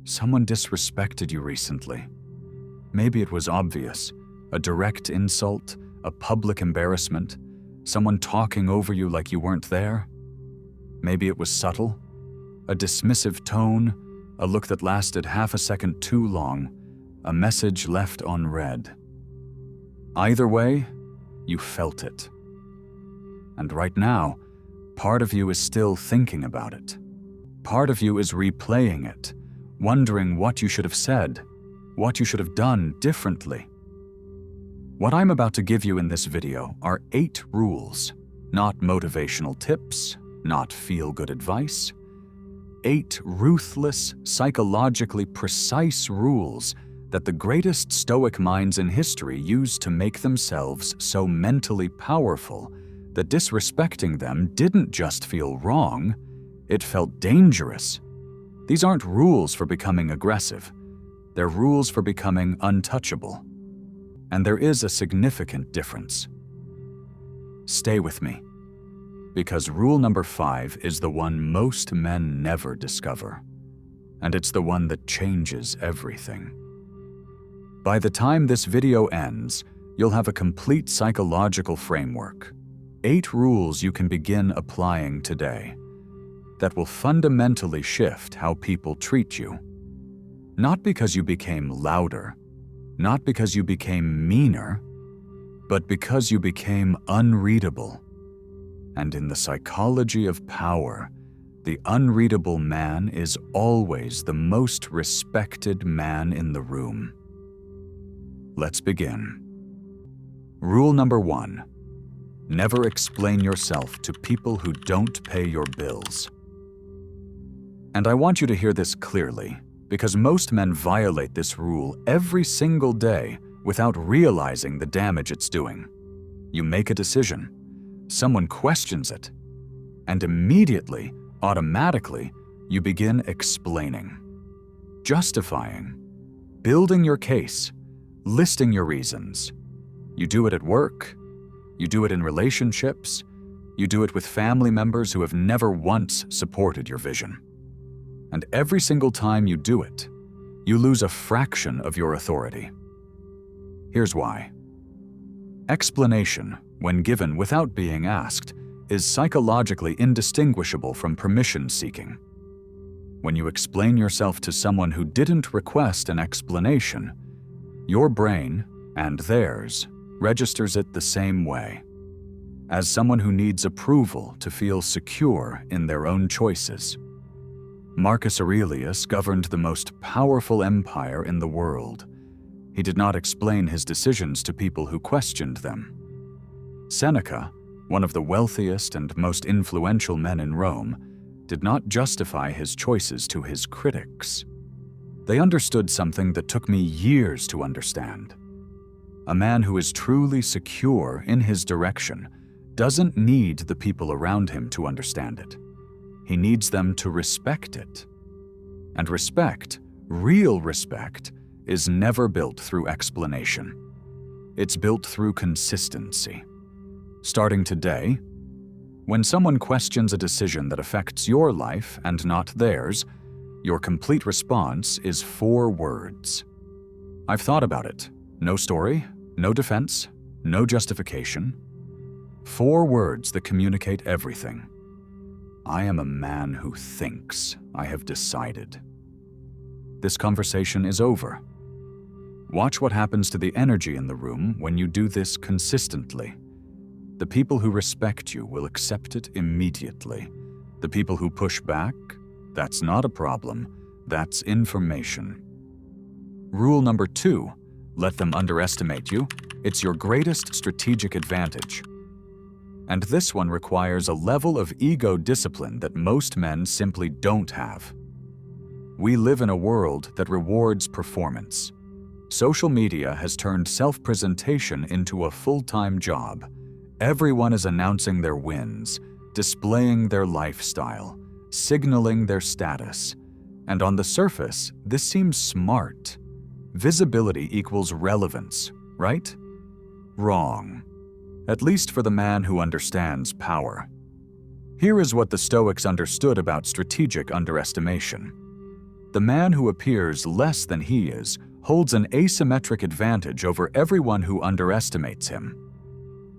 Someone disrespected you recently. Maybe it was obvious, a direct insult, a public embarrassment, someone talking over you like you weren't there. Maybe it was subtle, a dismissive tone, a look that lasted half a second too long, a message left unread. Either way, you felt it. And right now, part of you is still thinking about it. Part of you is replaying it, wondering what you should have said, what you should have done differently. What I'm about to give you in this video are 8 rules, not motivational tips, not feel-good advice. 8 ruthless, psychologically precise rules that the greatest Stoic minds in history used to make themselves so mentally powerful that disrespecting them didn't just feel wrong, it felt dangerous. These aren't rules for becoming aggressive. They're rules for becoming untouchable. And there is a significant difference. Stay with me, because rule number 5 is the one most men never discover, and it's the one that changes everything. By the time this video ends, you'll have a complete psychological framework, 8 rules you can begin applying today that will fundamentally shift how people treat you. Not because you became louder, not because you became meaner, but because you became unreadable. And in the psychology of power, the unreadable man is always the most respected man in the room. Let's begin. Rule number 1. Never explain yourself to people who don't pay your bills. And I want you to hear this clearly, because most men violate this rule every single day without realizing the damage it's doing. You make a decision, someone questions it, and immediately, automatically, you begin explaining, justifying, building your case, listing your reasons. You do it at work, you do it in relationships, you do it with family members who have never once supported your vision. And every single time you do it, you lose a fraction of your authority. Here's why. Explanation, when given without being asked, is psychologically indistinguishable from permission seeking. When you explain yourself to someone who didn't request an explanation, your brain, and theirs, registers it the same way, as someone who needs approval to feel secure in their own choices. Marcus Aurelius governed the most powerful empire in the world. He did not explain his decisions to people who questioned them. Seneca, one of the wealthiest and most influential men in Rome, did not justify his choices to his critics. They understood something that took me years to understand. A man who is truly secure in his direction doesn't need the people around him to understand it. He needs them to respect it. And respect, real respect, is never built through explanation. It's built through consistency. Starting today, when someone questions a decision that affects your life and not theirs, your complete response is 4 words. I've thought about it. No story, no defense, no justification. 4 words that communicate everything. I am a man who thinks. I have decided. This conversation is over. Watch what happens to the energy in the room when you do this consistently. The people who respect you will accept it immediately. The people who push back, that's not a problem, that's information. Rule number 2, let them underestimate you. It's your greatest strategic advantage. And this one requires a level of ego discipline that most men simply don't have. We live in a world that rewards performance. Social media has turned self-presentation into a full-time job. Everyone is announcing their wins, displaying their lifestyle, signaling their status. And on the surface, this seems smart. Visibility equals relevance, right? Wrong. At least for the man who understands power. Here is what the Stoics understood about strategic underestimation. The man who appears less than he is holds an asymmetric advantage over everyone who underestimates him.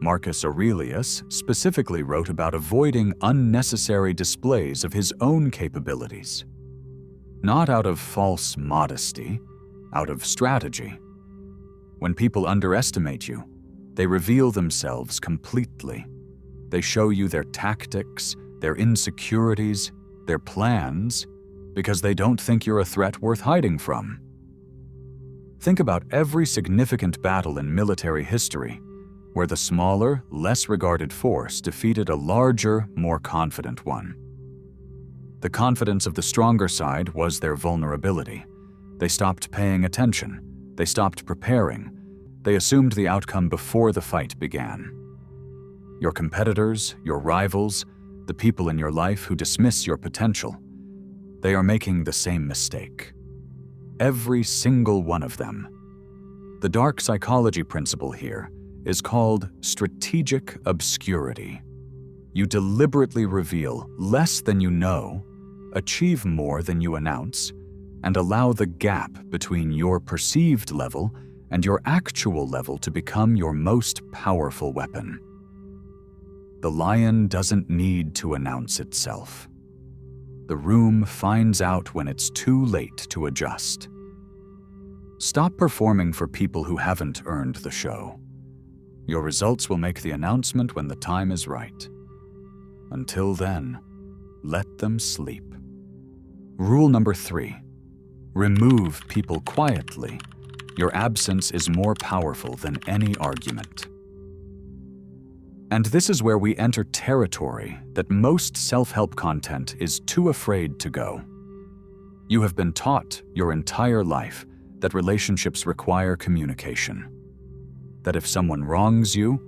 Marcus Aurelius specifically wrote about avoiding unnecessary displays of his own capabilities. Not out of false modesty, out of strategy. When people underestimate you, they reveal themselves completely. They show you their tactics, their insecurities, their plans, because they don't think you're a threat worth hiding from. Think about every significant battle in military history, where the smaller, less regarded force defeated a larger, more confident one. The confidence of the stronger side was their vulnerability. They stopped paying attention. They stopped preparing. They assumed the outcome before the fight began. Your competitors, your rivals, the people in your life who dismiss your potential, they are making the same mistake. Every single one of them. The dark psychology principle here is called strategic obscurity. You deliberately reveal less than you know, achieve more than you announce, and allow the gap between your perceived level and your actual level to become your most powerful weapon. The lion doesn't need to announce itself. The room finds out when it's too late to adjust. Stop performing for people who haven't earned the show. Your results will make the announcement when the time is right. Until then, let them sleep. Rule number 3. Remove people quietly. Your absence is more powerful than any argument. And this is where we enter territory that most self-help content is too afraid to go. You have been taught your entire life that relationships require communication. That if someone wrongs you,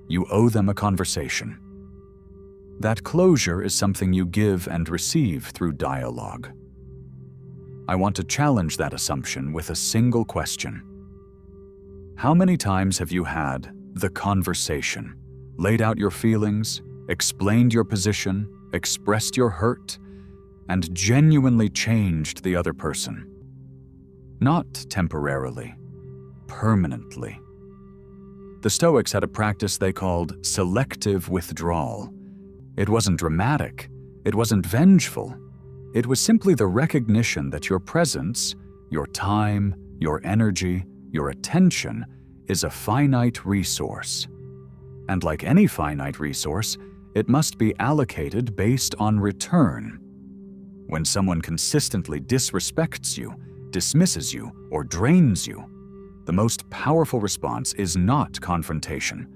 you owe them a conversation. That closure is something you give and receive through dialogue. I want to challenge that assumption with a single question. How many times have you had the conversation, laid out your feelings, explained your position, expressed your hurt, and genuinely changed the other person? Not temporarily, permanently. The Stoics had a practice they called selective withdrawal. It wasn't dramatic, it wasn't vengeful. It was simply the recognition that your presence, your time, your energy, your attention is a finite resource. And like any finite resource, it must be allocated based on return. When someone consistently disrespects you, dismisses you, or drains you, the most powerful response is not confrontation.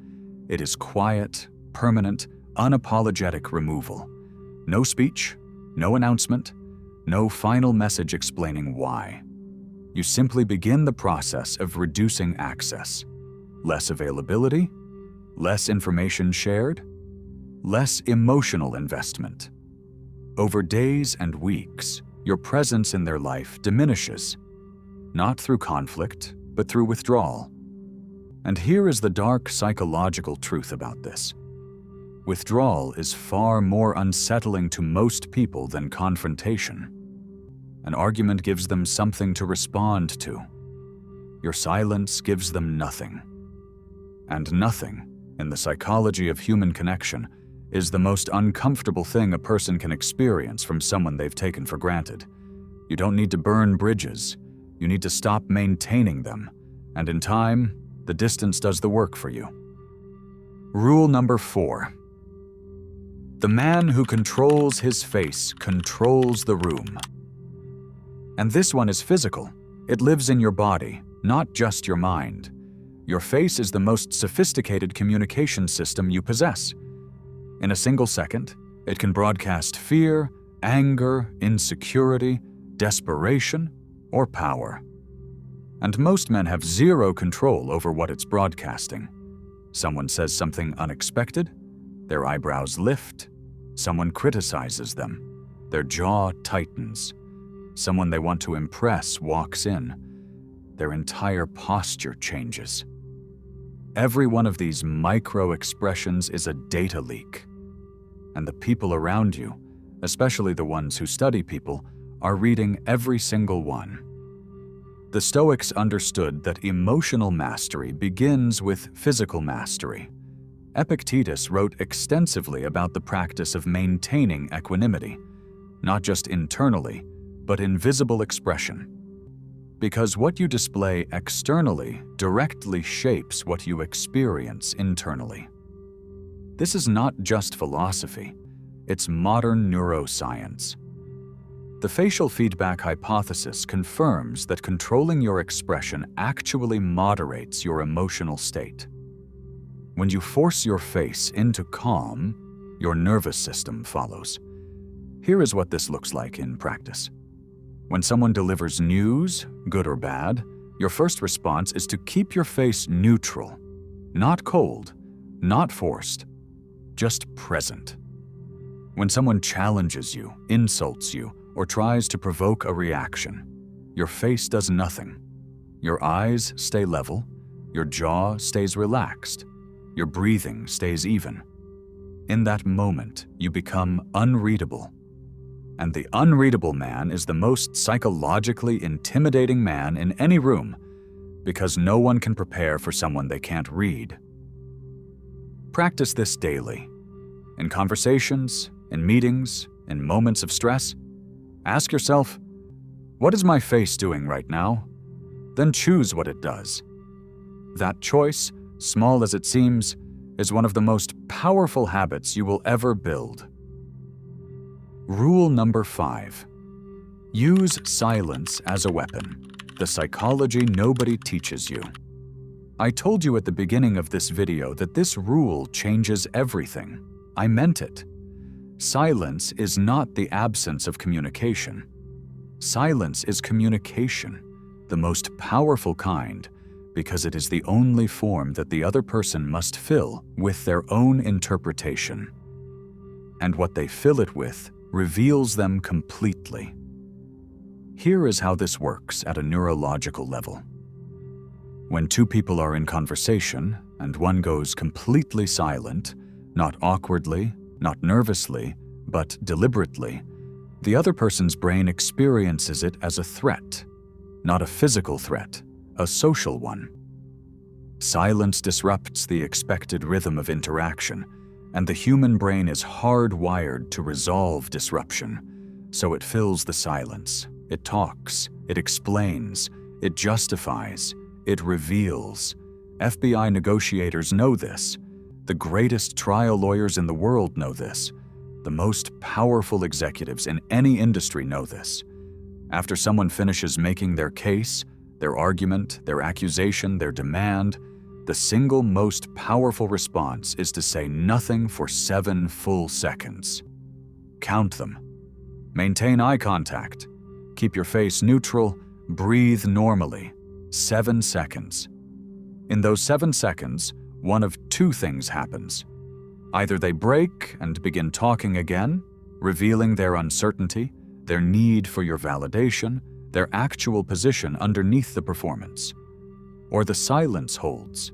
It is quiet, permanent, unapologetic removal. No speech, no announcement, no final message explaining why. You simply begin the process of reducing access. Less availability, less information shared, less emotional investment. Over days and weeks, your presence in their life diminishes, not through conflict, but through withdrawal. And here is the dark psychological truth about this. Withdrawal is far more unsettling to most people than confrontation. An argument gives them something to respond to. Your silence gives them nothing. And nothing, in the psychology of human connection, is the most uncomfortable thing a person can experience from someone they've taken for granted. You don't need to burn bridges. You need to stop maintaining them. And in time, the distance does the work for you. Rule number 4. The man who controls his face controls the room. And this one is physical. It lives in your body, not just your mind. Your face is the most sophisticated communication system you possess. In a single second, it can broadcast fear, anger, insecurity, desperation, or power. And most men have zero control over what it's broadcasting. Someone says something unexpected, their eyebrows lift. Someone criticizes them, their jaw tightens. Someone they want to impress walks in. Their entire posture changes. Every one of these micro-expressions is a data leak. And the people around you, especially the ones who study people, are reading every single one. The Stoics understood that emotional mastery begins with physical mastery. Epictetus wrote extensively about the practice of maintaining equanimity, not just internally, but in visible expression. Because what you display externally directly shapes what you experience internally. This is not just philosophy, it's modern neuroscience. The facial feedback hypothesis confirms that controlling your expression actually moderates your emotional state. When you force your face into calm, your nervous system follows. Here is what this looks like in practice. When someone delivers news, good or bad, your first response is to keep your face neutral, not cold, not forced, just present. When someone challenges you, insults you, or tries to provoke a reaction, your face does nothing. Your eyes stay level, your jaw stays relaxed, your breathing stays even. In that moment, you become unreadable. And the unreadable man is the most psychologically intimidating man in any room, because no one can prepare for someone they can't read. Practice this daily. In conversations, in meetings, in moments of stress, ask yourself, what is my face doing right now? Then choose what it does. That choice, small as it seems, is one of the most powerful habits you will ever build. Rule number 5. Use silence as a weapon, the psychology nobody teaches you. I told you at the beginning of this video that this rule changes everything. I meant it. Silence is not the absence of communication. Silence is communication, the most powerful kind, because it is the only form that the other person must fill with their own interpretation. And what they fill it with reveals them completely. Here is how this works at a neurological level. When two people are in conversation and one goes completely silent, not awkwardly, not nervously, but deliberately, the other person's brain experiences it as a threat, not a physical threat, a social one. Silence disrupts the expected rhythm of interaction, and the human brain is hardwired to resolve disruption, so it fills the silence. It talks, it explains, it justifies, it reveals. FBI negotiators know this. The greatest trial lawyers in the world know this. The most powerful executives in any industry know this. After someone finishes making their case, their argument, their accusation, their demand, the single most powerful response is to say nothing for 7 full seconds. Count them. Maintain eye contact. Keep your face neutral. Breathe normally. 7 seconds. In those 7 seconds, one of 2 things happens. Either they break and begin talking again, revealing their uncertainty, their need for your validation, their actual position underneath the performance. Or the silence holds,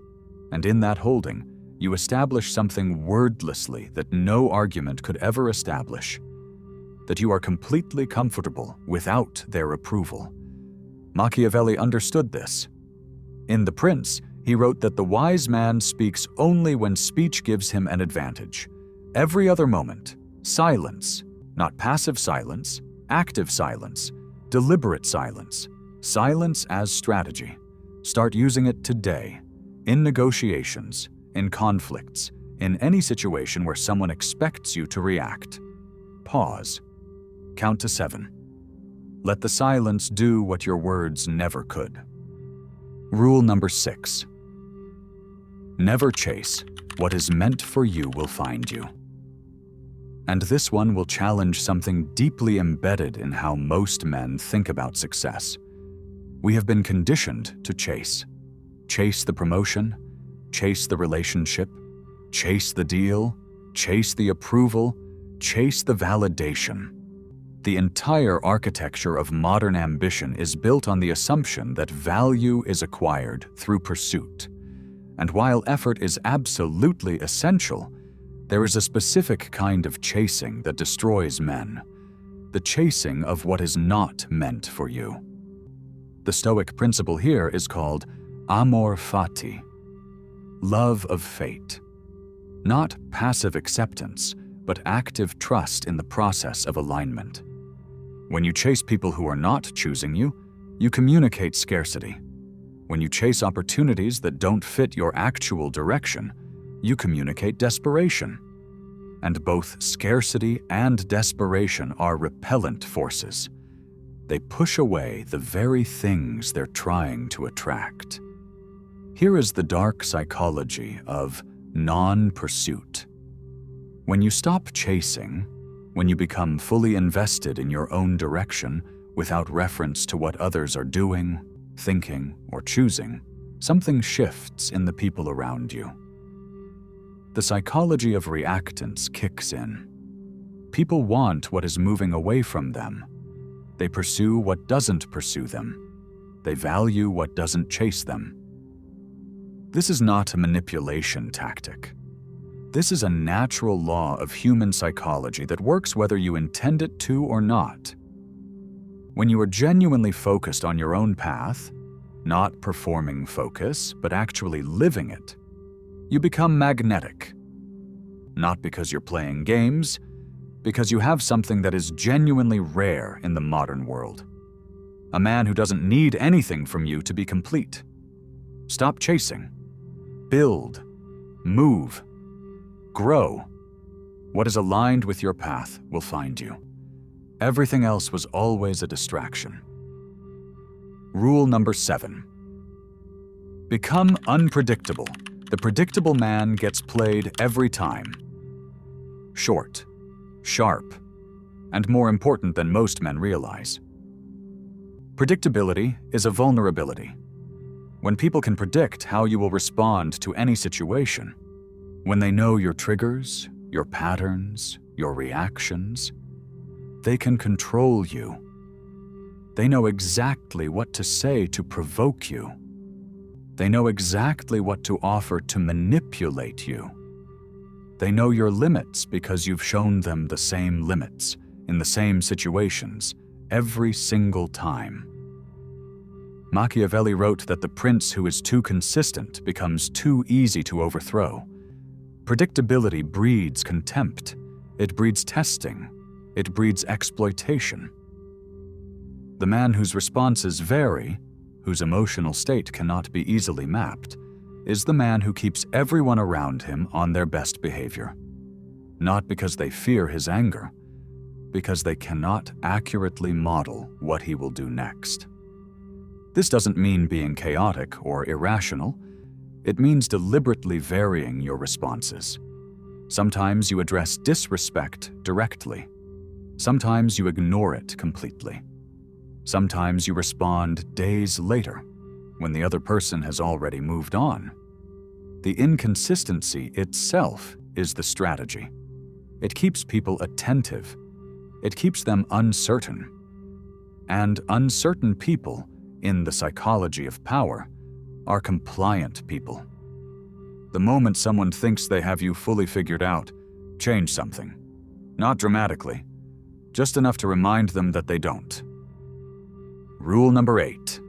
and in that holding, you establish something wordlessly that no argument could ever establish, that you are completely comfortable without their approval. Machiavelli understood this. In The Prince, he wrote that the wise man speaks only when speech gives him an advantage. Every other moment, silence, not passive silence, active silence, deliberate silence, silence as strategy. Start using it today, in negotiations, in conflicts, in any situation where someone expects you to react. Pause. Count to 7. Let the silence do what your words never could. Rule number 6. Never chase. What is meant for you will find you. And this one will challenge something deeply embedded in how most men think about success. We have been conditioned to chase. Chase the promotion, chase the relationship, chase the deal, chase the approval, chase the validation. The entire architecture of modern ambition is built on the assumption that value is acquired through pursuit. And while effort is absolutely essential, there is a specific kind of chasing that destroys men. the chasing of what is not meant for you. The Stoic principle here is called amor fati, love of fate. Not passive acceptance, but active trust in the process of alignment. When you chase people who are not choosing you, you communicate scarcity. When you chase opportunities that don't fit your actual direction, you communicate desperation. And both scarcity and desperation are repellent forces. They push away the very things they're trying to attract. Here is the dark psychology of non-pursuit. When you stop chasing, when you become fully invested in your own direction without reference to what others are doing, thinking, or choosing, something shifts in the people around you. The psychology of reactance kicks in. People want what is moving away from them. They pursue what doesn't pursue them. They value what doesn't chase them. This is not a manipulation tactic. This is a natural law of human psychology that works whether you intend it to or not. When you are genuinely focused on your own path, not performing focus, but actually living it, you become magnetic. Not because you're playing games, because you have something that is genuinely rare in the modern world. A man who doesn't need anything from you to be complete. Stop chasing. Build. Move. Grow. What is aligned with your path will find you. Everything else was always a distraction. Rule number 7. Become unpredictable. The predictable man gets played every time. Short, sharp, and more important than most men realize. Predictability is a vulnerability. When people can predict how you will respond to any situation, when they know your triggers, your patterns, your reactions, they can control you. They know exactly what to say to provoke you. They know exactly what to offer to manipulate you. They know your limits because you've shown them the same limits in the same situations every single time. Machiavelli wrote that the prince who is too consistent becomes too easy to overthrow. Predictability breeds contempt. It breeds testing. It breeds exploitation. The man whose responses vary, whose emotional state cannot be easily mapped, is the man who keeps everyone around him on their best behavior. Not because they fear his anger, because they cannot accurately model what he will do next. This doesn't mean being chaotic or irrational. It means deliberately varying your responses. Sometimes you address disrespect directly. Sometimes you ignore it completely. Sometimes you respond days later, when the other person has already moved on. The inconsistency itself is the strategy. It keeps people attentive. It keeps them uncertain. And uncertain people, in the psychology of power, are compliant people. The moment someone thinks they have you fully figured out, change something. Not dramatically, just enough to remind them that they don't. Rule number 8.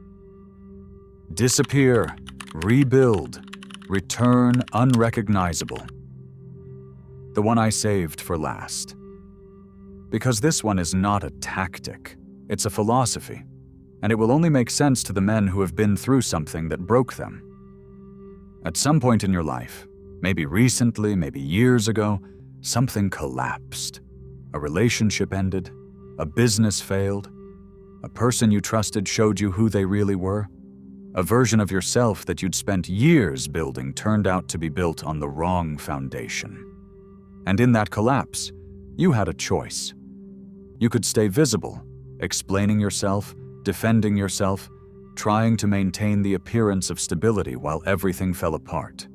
Disappear, rebuild, return unrecognizable. The one I saved for last. Because this one is not a tactic, it's a philosophy, and it will only make sense to the men who have been through something that broke them. At some point in your life, maybe recently, maybe years ago, something collapsed. A relationship ended, a business failed, a person you trusted showed you who they really were. A version of yourself that you'd spent years building turned out to be built on the wrong foundation. And in that collapse, you had a choice. You could stay visible, explaining yourself, defending yourself, trying to maintain the appearance of stability while everything fell apart.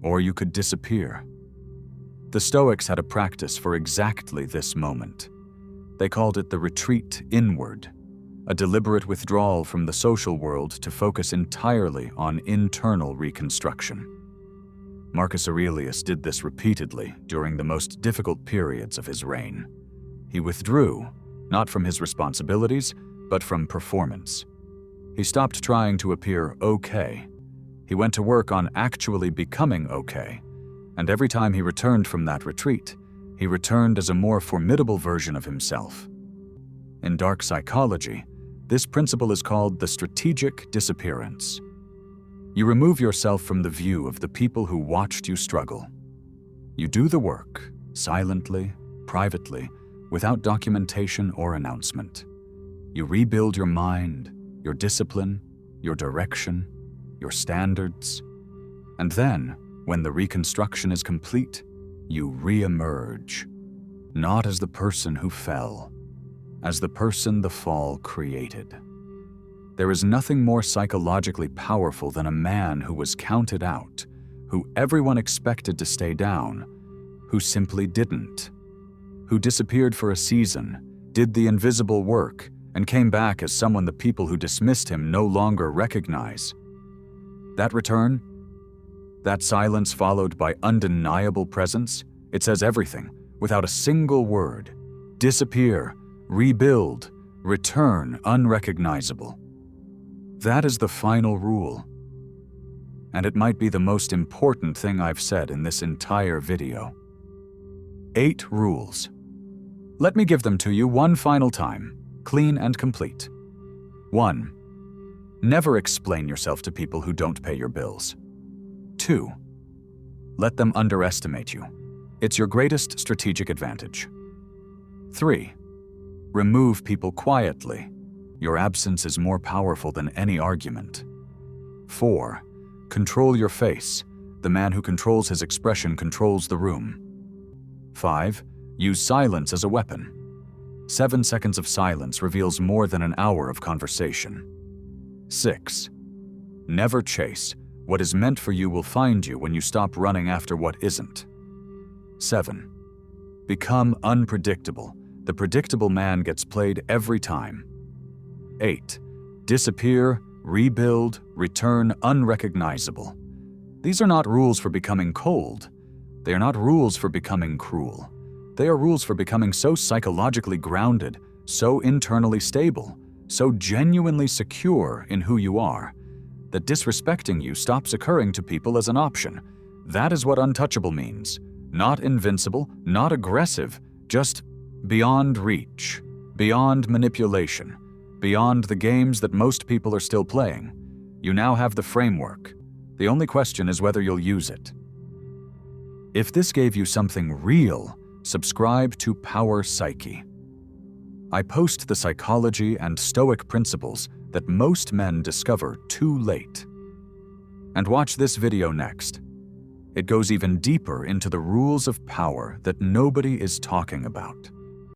Or you could disappear. The Stoics had a practice for exactly this moment. They called it the retreat inward, a deliberate withdrawal from the social world to focus entirely on internal reconstruction. Marcus Aurelius did this repeatedly during the most difficult periods of his reign. He withdrew not from his responsibilities, but from performance. He stopped trying to appear okay. He went to work on actually becoming okay, and every time he returned from that retreat, he returned as a more formidable version of himself. In dark psychology, this principle is called the strategic disappearance. You remove yourself from the view of the people who watched you struggle. You do the work, silently, privately, without documentation or announcement. You rebuild your mind, your discipline, your direction, your standards. And then, when the reconstruction is complete, you re-emerge, not as the person who fell, as the person the fall created. There is nothing more psychologically powerful than a man who was counted out, who everyone expected to stay down, who simply didn't, who disappeared for a season, did the invisible work, and came back as someone the people who dismissed him no longer recognize. That return, that silence followed by undeniable presence, it says everything, without a single word. Disappear, rebuild, return unrecognizable. That is the final rule. And it might be the most important thing I've said in this entire video. 8 rules. Let me give them to you one final time, clean and complete. 1. Never explain yourself to people who don't pay your bills. 2. Let them underestimate you. It's your greatest strategic advantage. 3. Remove people quietly. Your absence is more powerful than any argument. 4. Control your face. The man who controls his expression controls the room. 5. Use silence as a weapon. 7 seconds of silence reveals more than an hour of conversation. 6. Never chase. What is meant for you will find you when you stop running after what isn't. 7. Become unpredictable. The predictable man gets played every time. 8. Disappear, rebuild, return unrecognizable. These are not rules for becoming cold. They are not rules for becoming cruel. They are rules for becoming so psychologically grounded, so internally stable, so genuinely secure in who you are, that disrespecting you stops occurring to people as an option. That is what untouchable means. Not invincible, not aggressive, just beyond reach, beyond manipulation, beyond the games that most people are still playing. You now have the framework. The only question is whether you'll use it. If this gave you something real, subscribe to Power Psyche. I post the psychology and Stoic principles that most men discover too late. And watch this video next. It goes even deeper into the rules of power that nobody is talking about.